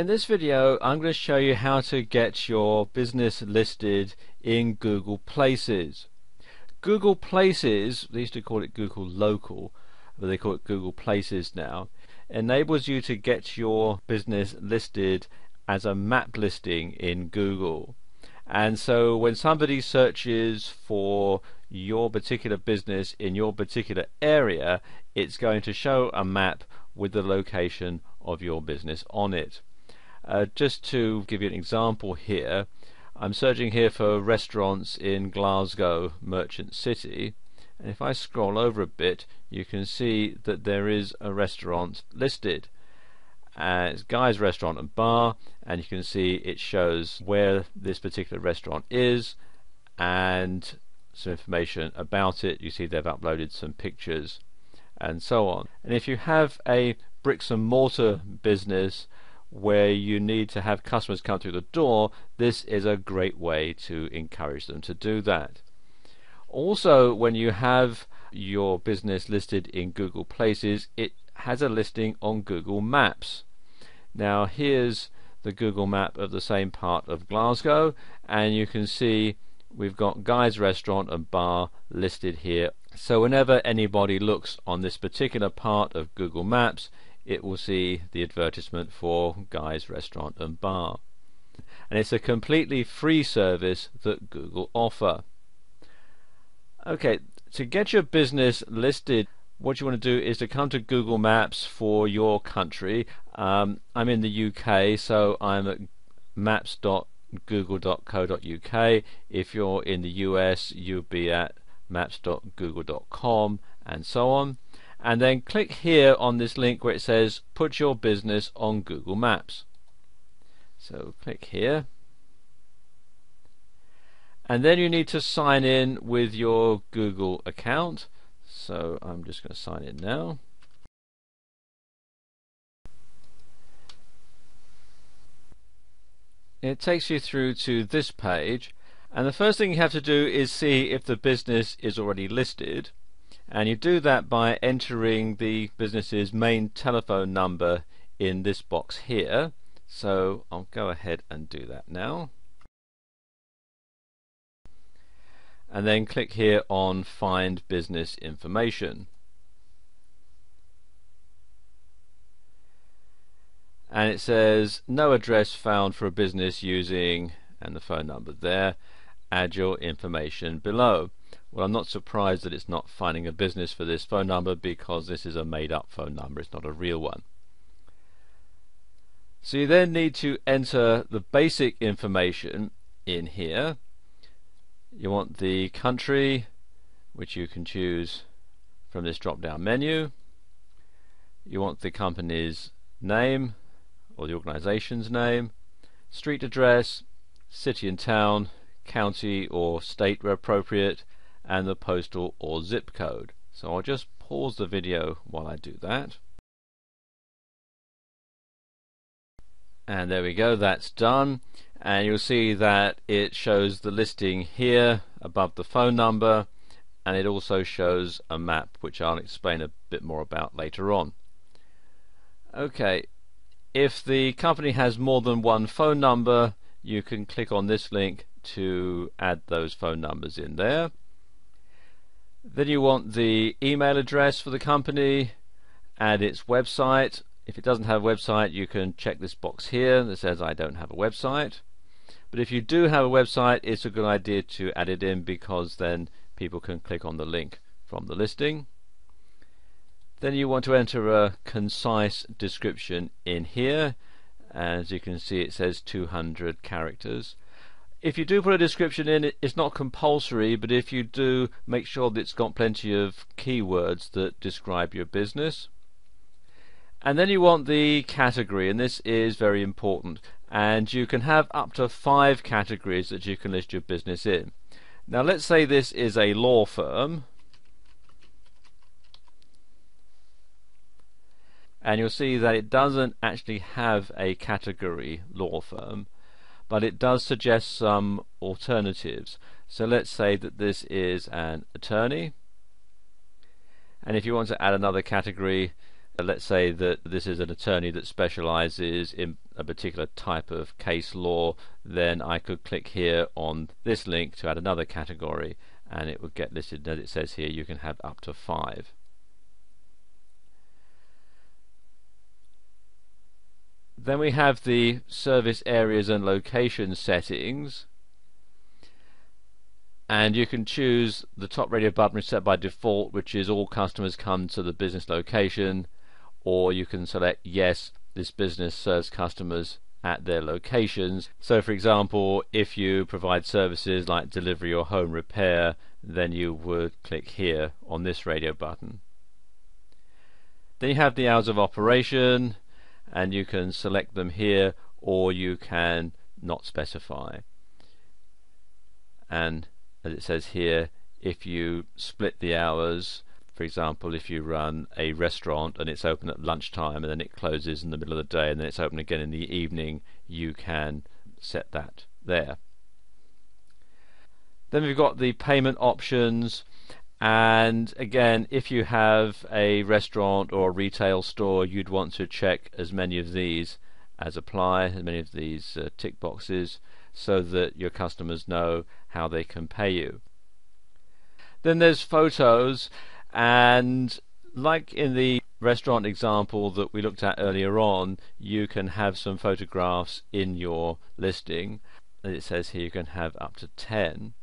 In this video I'm going to show you how to get your business listed in Google Places. Google Places, they used to call it Google Local, but they call it Google Places now, enables you to get your business listed as a map listing in Google. And so when somebody searches for your particular business in your particular area, it's going to show a map with the location of your business on it. Just to give you an example here, I'm searching here for restaurants in Glasgow Merchant City, and if I scroll over a bit you can see that there is a restaurant listed. It's Guy's Restaurant and Bar, and you can see it shows where this particular restaurant is and some information about it. You see they've uploaded some pictures and so on. And if you have a bricks and mortar business where you need to have customers come through the door, this is a great way to encourage them to do that. Also, when you have your business listed in Google Places, it has a listing on Google Maps. Now here's the Google map of the same part of Glasgow, and you can see we've got Guy's Restaurant and Bar listed here. So whenever anybody looks on this particular part of Google Maps, it will see the advertisement for Guy's Restaurant and Bar. And it's a completely free service that Google offer. Okay, to get your business listed, what you want to do is to come to Google Maps for your country. I'm in the UK, so I'm at maps.google.co.uk. If you're in the US, you'll be at maps.google.com and so on. And then click here on this link where it says put your business on Google Maps. So click here, and then you need to sign in with your Google account. So I'm just going to sign in now. It takes you through to this page, and the first thing you have to do is see if the business is already listed. And you do that by entering the business's main telephone number in this box here. So I'll go ahead and do that now. And then click here on Find Business Information. And it says no address found for a business using, and the phone number there. Add your information below. Well, I'm not surprised that it's not finding a business for this phone number, because this is a made-up phone number, it's not a real one. So you then need to enter the basic information in here. You want the country, which you can choose from this drop-down menu. You want the company's name or the organization's name, street address, city and town, county or state where appropriate, and the postal or zip code. So I'll just pause the video while I do that. And there we go, that's done. And you'll see that it shows the listing here above the phone number, and it also shows a map, which I'll explain a bit more about later on. Okay, if the company has more than one phone number, you can click on this link to add those phone numbers in there. Then you want the email address for the company and its website. If it doesn't have a website, you can check this box here that says I don't have a website. But if you do have a website, it's a good idea to add it in, because then people can click on the link from the listing. Then you want to enter a concise description in here. As you can see, it says 200 characters. If you do put a description in, it's not compulsory, but if you do, make sure that it's got plenty of keywords that describe your business. And then you want the category, and this is very important, and you can have up to 5 categories that you can list your business in. Now let's say this is a law firm, and you'll see that it doesn't actually have a category law firm, but it does suggest some alternatives. So let's say that this is an attorney, and if you want to add another category, let's say that this is an attorney that specializes in a particular type of case law, then I could click here on this link to add another category, and it would get listed. As it says here, you can have up to 5. Then we have the service areas and location settings, and you can choose the top radio button is set by default, which is all customers come to the business location, or you can select yes, this business serves customers at their locations. So for example, if you provide services like delivery or home repair, then you would click here on this radio button. Then you have the hours of operation, and you can select them here, or you can not specify. And as it says here, if you split the hours, for example, if you run a restaurant and it's open at lunchtime and then it closes in the middle of the day and then it's open again in the evening, you can set that there. Then we've got the payment options, and again, if you have a restaurant or a retail store, you'd want to check as many of these as apply, as many of these tick boxes, so that your customers know how they can pay you. Then there's photos, and like in the restaurant example that we looked at earlier on, you can have some photographs in your listing. As it says here, you can have up to 10.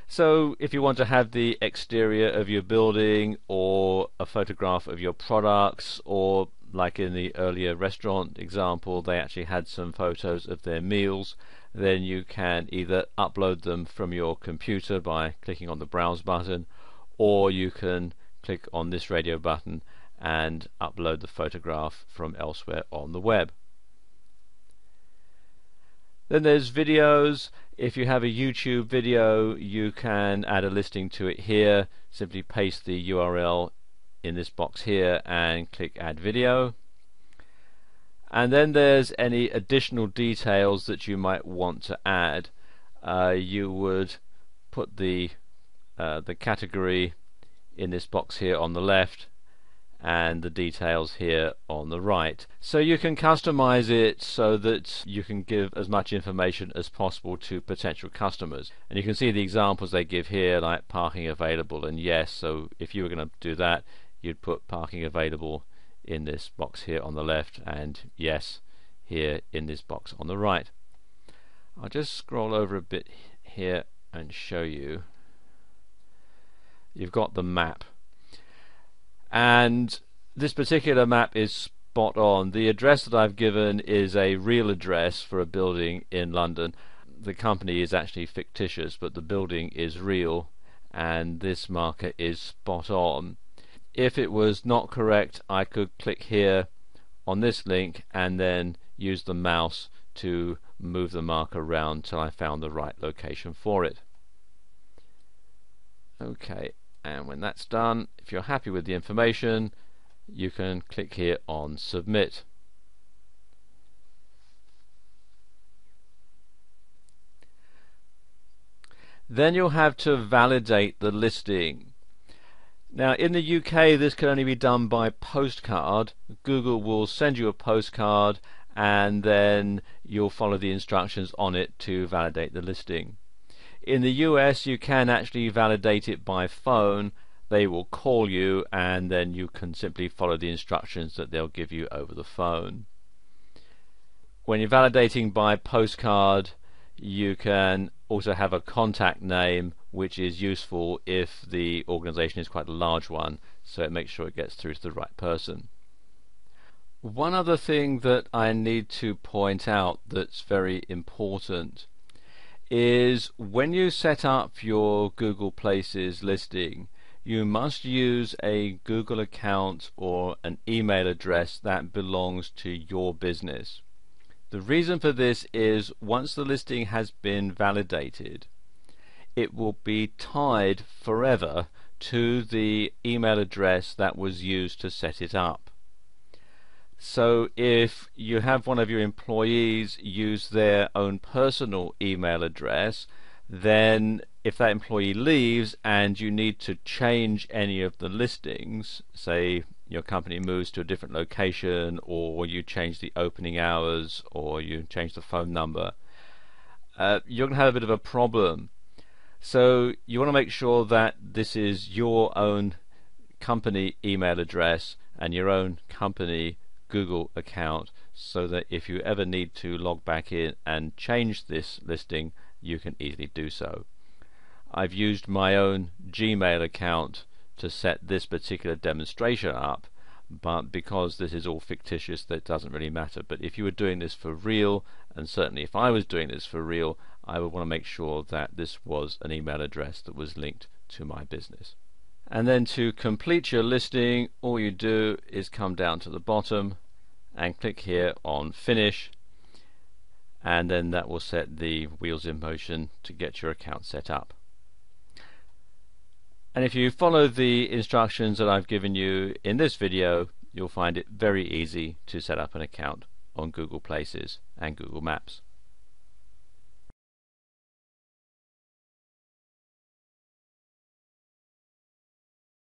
So if you want to have the exterior of your building, or a photograph of your products, or like in the earlier restaurant example, they actually had some photos of their meals, then you can either upload them from your computer by clicking on the browse button, or you can click on this radio button and upload the photograph from elsewhere on the web. Then there's videos. If you have a YouTube video, you can add a listing to it here. Simply paste the URL in this box here and click add video. And then there's any additional details that you might want to add. You would put the category in this box here on the left, and the details here on the right. So you can customize it so that you can give as much information as possible to potential customers. And you can see the examples they give here, like parking available and yes. So if you were going to do that, you'd put parking available in this box here on the left, and yes here in this box on the right. I'll just scroll over a bit here and show you. You've got the map, and this particular map is spot on. The address that I've given is a real address for a building in London. The company is actually fictitious, but the building is real, and this marker is spot on. If it was not correct, I could click here on this link and then use the mouse to move the marker around till I found the right location for it. Okay, and when that's done, if you're happy with the information, you can click here on submit. Then you'll have to validate the listing. Now in the UK this can only be done by postcard. Google will send you a postcard and then you'll follow the instructions on it to validate the listing. In the US you can actually validate it by phone. They will call you and then you can simply follow the instructions that they'll give you over the phone. When you're validating by postcard, you can also have a contact name, which is useful if the organization is quite a large one, so it makes sure it gets through to the right person. One other thing that I need to point out that's very important is when you set up your Google Places listing, you must use a Google account or an email address that belongs to your business. The reason for this is once the listing has been validated, it will be tied forever to the email address that was used to set it up. So if you have one of your employees use their own personal email address, then if that employee leaves and you need to change any of the listings, say your company moves to a different location, or you change the opening hours, or you change the phone number, you're going to have a bit of a problem. So you want to make sure that this is your own company email address and your own company Google account, so that if you ever need to log back in and change this listing, you can easily do so. I've used my own Gmail account to set this particular demonstration up, but because this is all fictitious, that doesn't really matter. But if you were doing this for real, and certainly if I was doing this for real, I would want to make sure that this was an email address that was linked to my business. And then to complete your listing, all you do is come down to the bottom and click here on Finish, and then that will set the wheels in motion to get your account set up. And if you follow the instructions that I've given you in this video, you'll find it very easy to set up an account on Google Places and Google Maps.